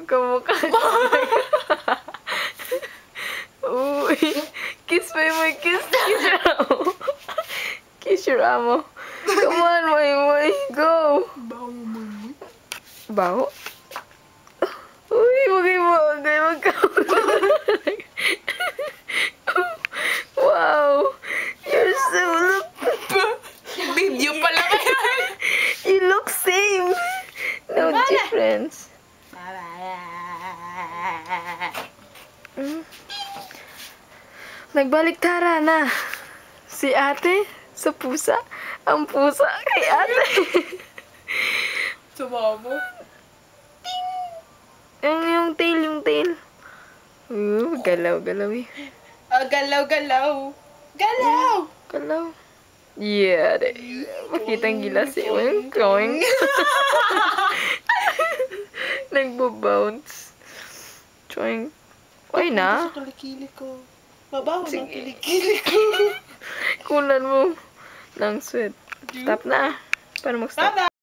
Kamukha ko. Uy. Kiss mo, Moy. Kiss. Kiss your amo. Kiss your amo. Come on, Moy. Go. Baho mo, Moy. Baho? Uy, wagay. Wow. You're so look. Video pala yan. You look same. No difference. Nagbaliktara na. Si ate sa pusa. Ang pusa kay ate. Sumamo. Yung tail. Galaw eh. Galaw. Galaw. Yeah. Makita ang gilas eh. Going. Nagbo-bounce. Trying. Why na? Sa kilikili ko. Mabaho ng Sige. kilikili ko. Kunan mo ng sweat. Stop na. Para mag-stop. Bye-bye.